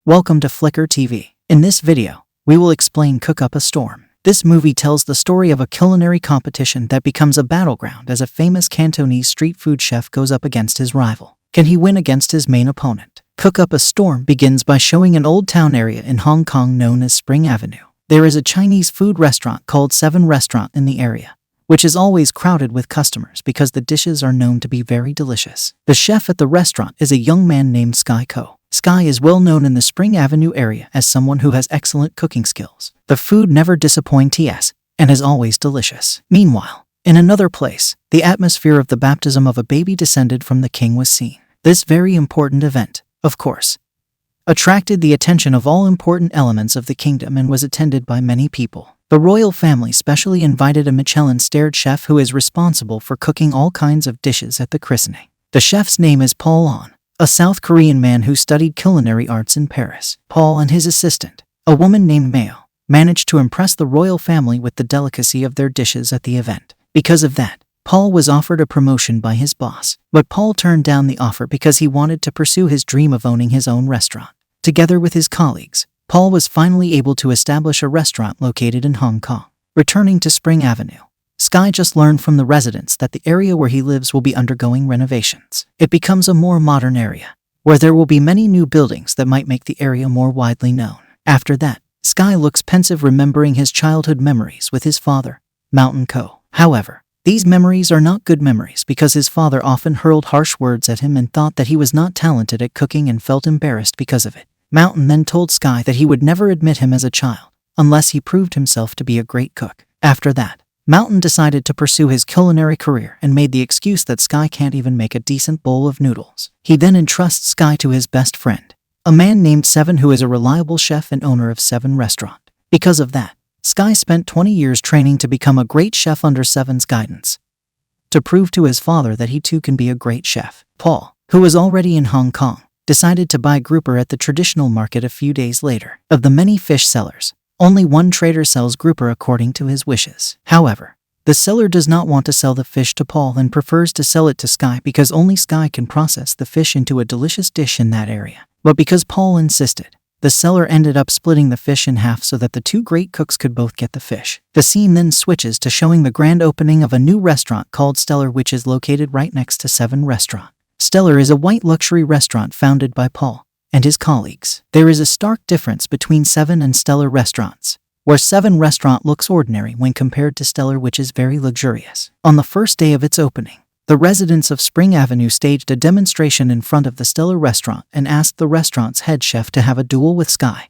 Welcome to Flickr TV. In this video, we will explain Cook Up a Storm. This movie tells the story of a culinary competition that becomes a battleground as a famous Cantonese street food chef goes up against his rival. Can he win against his main opponent? Cook Up a Storm begins by showing an old town area in Hong Kong known as Spring Avenue. There is a Chinese food restaurant called Seven Restaurant in the area, which is always crowded with customers because the dishes are known to be very delicious. The chef at the restaurant is a young man named Sky Ko. Sky is well known in the Spring Avenue area as someone who has excellent cooking skills. The food never disappoints and is always delicious. Meanwhile, in another place, the atmosphere of the baptism of a baby descended from the king was seen. This very important event, of course, attracted the attention of all important elements of the kingdom and was attended by many people. The royal family specially invited a Michelin-starred chef who is responsible for cooking all kinds of dishes at the christening. The chef's name is Paul On, a South Korean man who studied culinary arts in Paris. Paul and his assistant, a woman named Mayo, managed to impress the royal family with the delicacy of their dishes at the event. Because of that, Paul was offered a promotion by his boss, but Paul turned down the offer because he wanted to pursue his dream of owning his own restaurant. Together with his colleagues, Paul was finally able to establish a restaurant located in Hong Kong. Returning to Spring Avenue, Sky just learned from the residents that the area where he lives will be undergoing renovations. It becomes a more modern area, where there will be many new buildings that might make the area more widely known. After that, Sky looks pensive remembering his childhood memories with his father, Mountain Ko. However, these memories are not good memories because his father often hurled harsh words at him and thought that he was not talented at cooking and felt embarrassed because of it. Mountain then told Sky that he would never admit him as a child, unless he proved himself to be a great cook. After that, Mountain decided to pursue his culinary career and made the excuse that Sky can't even make a decent bowl of noodles. He then entrusts Sky to his best friend, a man named Seven who is a reliable chef and owner of Seven Restaurant. Because of that, Sky spent 20 years training to become a great chef under Seven's guidance, to prove to his father that he too can be a great chef. Paul, who was already in Hong Kong, decided to buy grouper at the traditional market a few days later. Of the many fish sellers, only one trader sells grouper according to his wishes. However, the seller does not want to sell the fish to Paul and prefers to sell it to Sky because only Sky can process the fish into a delicious dish in that area. But because Paul insisted, the seller ended up splitting the fish in half so that the two great cooks could both get the fish. The scene then switches to showing the grand opening of a new restaurant called Stellar, which is located right next to Seven Restaurant. Stellar is a white luxury restaurant founded by Paul and his colleagues. There is a stark difference between Seven and Stellar restaurants, where Seven Restaurant looks ordinary when compared to Stellar, which is very luxurious. On the first day of its opening, the residents of Spring Avenue staged a demonstration in front of the Stellar restaurant and asked the restaurant's head chef to have a duel with Sky,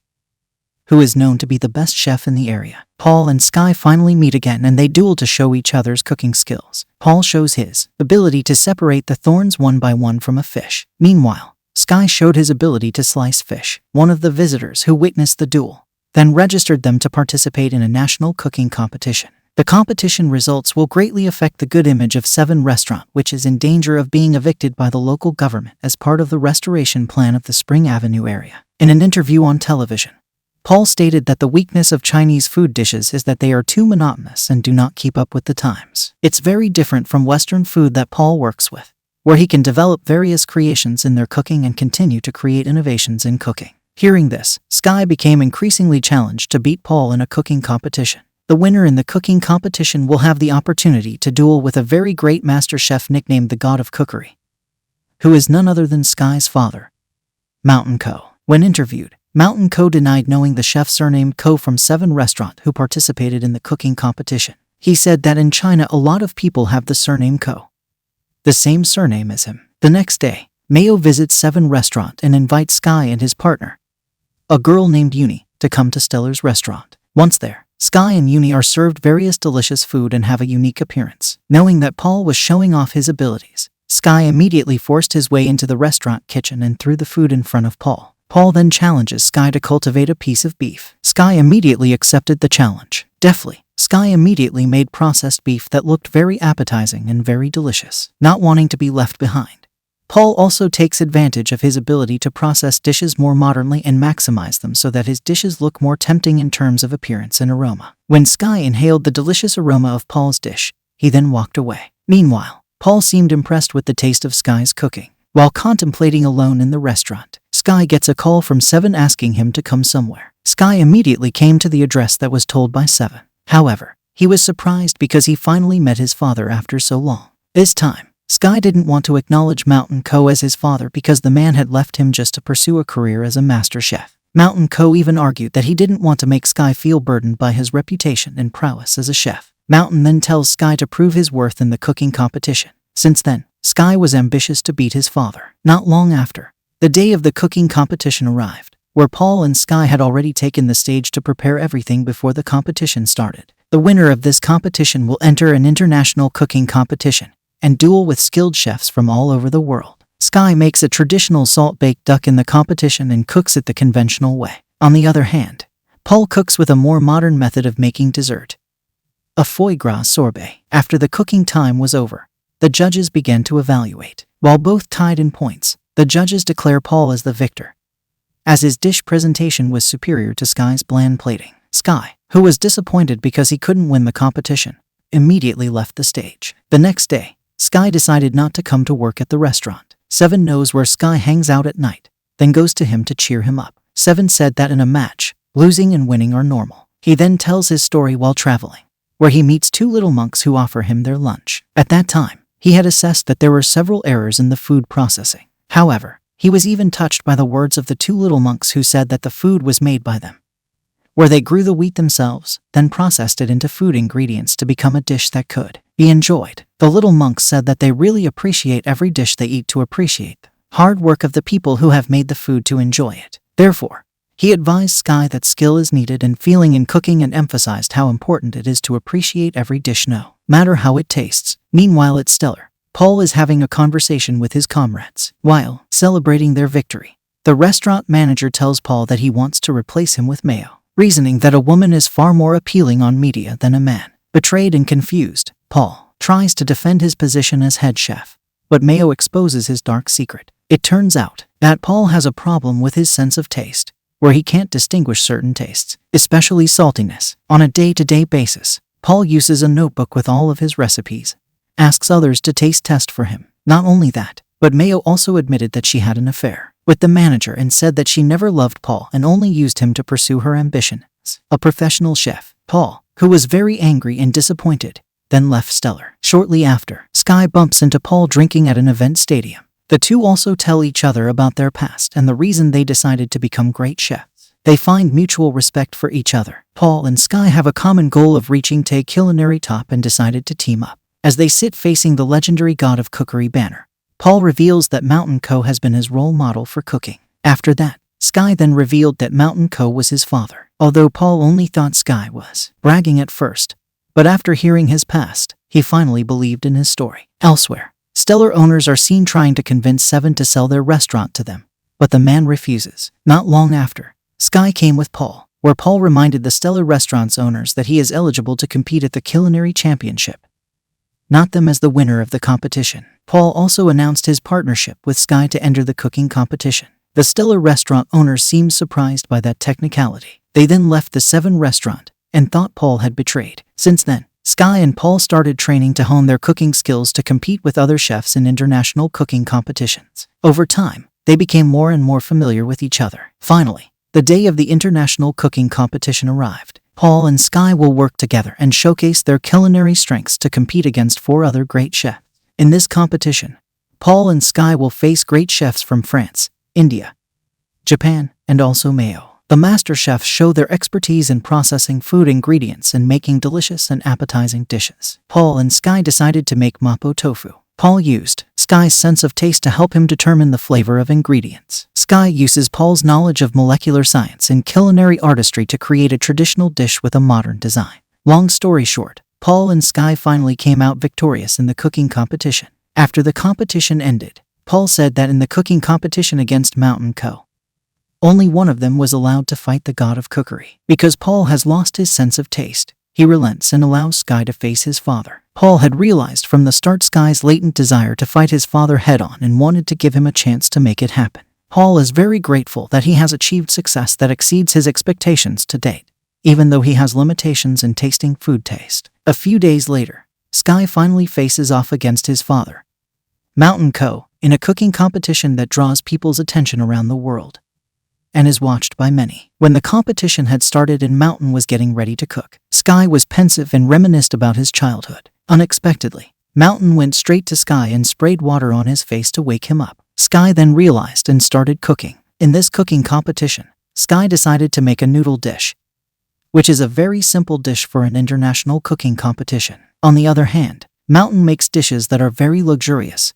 who is known to be the best chef in the area. Paul and Sky finally meet again and they duel to show each other's cooking skills. Paul shows his ability to separate the thorns one by one from a fish. Meanwhile, Sky showed his ability to slice fish. One of the visitors who witnessed the duel then registered them to participate in a national cooking competition. The competition results will greatly affect the good image of Seven Restaurant, which is in danger of being evicted by the local government as part of the restoration plan of the Spring Avenue area. In an interview on television, Paul stated that the weakness of Chinese food dishes is that they are too monotonous and do not keep up with the times. It's very different from Western food that Paul works with, where he can develop various creations in their cooking and continue to create innovations in cooking. Hearing this, Sky became increasingly challenged to beat Paul in a cooking competition. The winner in the cooking competition will have the opportunity to duel with a very great master chef nicknamed the God of Cookery, who is none other than Sky's father, Mountain Ko. When interviewed, Mountain Ko denied knowing the chef surnamed Ko from Seven Restaurant who participated in the cooking competition. He said that in China a lot of people have the surname Ko, the same surname as him. The next day, Mayo visits Seven Restaurant and invites Sky and his partner, a girl named Uni, to come to Stellar's restaurant. Once there, Sky and Uni are served various delicious food and have a unique appearance. Knowing that Paul was showing off his abilities, Sky immediately forced his way into the restaurant kitchen and threw the food in front of Paul. Paul then challenges Sky to cultivate a piece of beef. Sky immediately accepted the challenge. Deftly, Sky immediately made processed beef that looked very appetizing and very delicious. Not wanting to be left behind, Paul also takes advantage of his ability to process dishes more modernly and maximize them so that his dishes look more tempting in terms of appearance and aroma. When Sky inhaled the delicious aroma of Paul's dish, he then walked away. Meanwhile, Paul seemed impressed with the taste of Sky's cooking. While contemplating alone in the restaurant, Sky gets a call from Seven asking him to come somewhere. Sky immediately came to the address that was told by Seven. However, he was surprised because he finally met his father after so long. This time, Sky didn't want to acknowledge Mountain Ko as his father because the man had left him just to pursue a career as a master chef. Mountain Ko even argued that he didn't want to make Sky feel burdened by his reputation and prowess as a chef. Mountain then tells Sky to prove his worth in the cooking competition. Since then, Sky was ambitious to beat his father. Not long after, the day of the cooking competition arrived, where Paul and Sky had already taken the stage to prepare everything before the competition started. The winner of this competition will enter an international cooking competition and duel with skilled chefs from all over the world. Sky makes a traditional salt-baked duck in the competition and cooks it the conventional way. On the other hand, Paul cooks with a more modern method of making dessert, a foie gras sorbet. After the cooking time was over, the judges began to evaluate. While both tied in points, the judges declare Paul as the victor, as his dish presentation was superior to Sky's bland plating. Sky, who was disappointed because he couldn't win the competition, immediately left the stage. The next day, Sky decided not to come to work at the restaurant. Seven knows where Sky hangs out at night, then goes to him to cheer him up. Seven said that in a match, losing and winning are normal. He then tells his story while traveling, where he meets two little monks who offer him their lunch. At that time, he had assessed that there were several errors in the food processing. However, he was even touched by the words of the two little monks who said that the food was made by them, where they grew the wheat themselves, then processed it into food ingredients to become a dish that could be enjoyed. The little monks said that they really appreciate every dish they eat to appreciate the hard work of the people who have made the food to enjoy it. Therefore, he advised Sky that skill is needed and feeling in cooking and emphasized how important it is to appreciate every dish no matter how it tastes. Meanwhile at Stellar, Paul is having a conversation with his comrades. While celebrating their victory, the restaurant manager tells Paul that he wants to replace him with Mayo, reasoning that a woman is far more appealing on media than a man. Betrayed and confused, Paul tries to defend his position as head chef, but Mayo exposes his dark secret. It turns out that Paul has a problem with his sense of taste, where he can't distinguish certain tastes, especially saltiness. On a day-to-day basis, Paul uses a notebook with all of his recipes, asks others to taste test for him. Not only that, but Mayo also admitted that she had an affair with the manager and said that she never loved Paul and only used him to pursue her ambition as a professional chef. Paul, who was very angry and disappointed, then left Stellar. Shortly after, Sky bumps into Paul drinking at an event stadium. The two also tell each other about their past and the reason they decided to become great chefs. They find mutual respect for each other. Paul and Sky have a common goal of reaching the culinary top and decided to team up. As they sit facing the legendary god of cookery banner, Paul reveals that Mountain Ko has been his role model for cooking. After that, Sky then revealed that Mountain Ko was his father, although Paul only thought Sky was bragging at first. But after hearing his past, he finally believed in his story. Elsewhere, Stellar owners are seen trying to convince Seven to sell their restaurant to them, but the man refuses. Not long after, Sky came with Paul, where Paul reminded the Stellar restaurant's owners that he is eligible to compete at the culinary championship, not them as the winner of the competition. Paul also announced his partnership with Sky to enter the cooking competition. The Stellar restaurant owners seemed surprised by that technicality. They then left the Seven restaurant and thought Paul had betrayed. Since then, Sky and Paul started training to hone their cooking skills to compete with other chefs in international cooking competitions. Over time, they became more and more familiar with each other. Finally, the day of the international cooking competition arrived. Paul and Sky will work together and showcase their culinary strengths to compete against 4 other great chefs. In this competition, Paul and Sky will face great chefs from France, India, Japan, and also Mayo. The master chefs show their expertise in processing food ingredients and making delicious and appetizing dishes. Paul and Sky decided to make mapo tofu. Paul used Sky's sense of taste to help him determine the flavor of ingredients. Sky uses Paul's knowledge of molecular science and culinary artistry to create a traditional dish with a modern design. Long story short, Paul and Sky finally came out victorious in the cooking competition. After the competition ended, Paul said that in the cooking competition against Mountain Ko, only one of them was allowed to fight the god of cookery. Because Paul has lost his sense of taste, he relents and allows Sky to face his father. Paul had realized from the start Sky's latent desire to fight his father head-on and wanted to give him a chance to make it happen. Paul is very grateful that he has achieved success that exceeds his expectations to date, even though he has limitations in tasting food taste. A few days later, Sky finally faces off against his father, Mountain Co., in a cooking competition that draws people's attention around the world and is watched by many. When the competition had started and Mountain was getting ready to cook, Sky was pensive and reminisced about his childhood. Unexpectedly, Mountain went straight to Sky and sprayed water on his face to wake him up. Sky then realized and started cooking. In this cooking competition, Sky decided to make a noodle dish, which is a very simple dish for an international cooking competition. On the other hand, Mountain makes dishes that are very luxurious,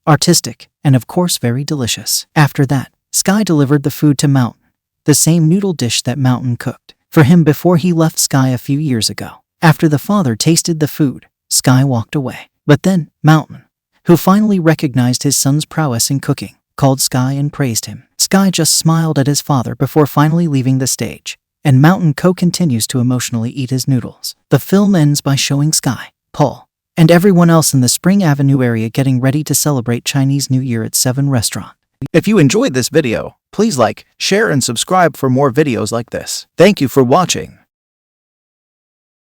artistic, and of course very delicious. After that, Sky delivered the food to Mountain, the same noodle dish that Mountain cooked for him before he left Sky a few years ago. After the father tasted the food, Sky walked away. But then, Mountain, who finally recognized his son's prowess in cooking, called Sky and praised him. Sky just smiled at his father before finally leaving the stage, and Mountain Co. continues to emotionally eat his noodles. The film ends by showing Sky, Paul, and everyone else in the Spring Avenue area getting ready to celebrate Chinese New Year at 7 Restaurant. If you enjoyed this video, please like, share, and subscribe for more videos like this. Thank you for watching.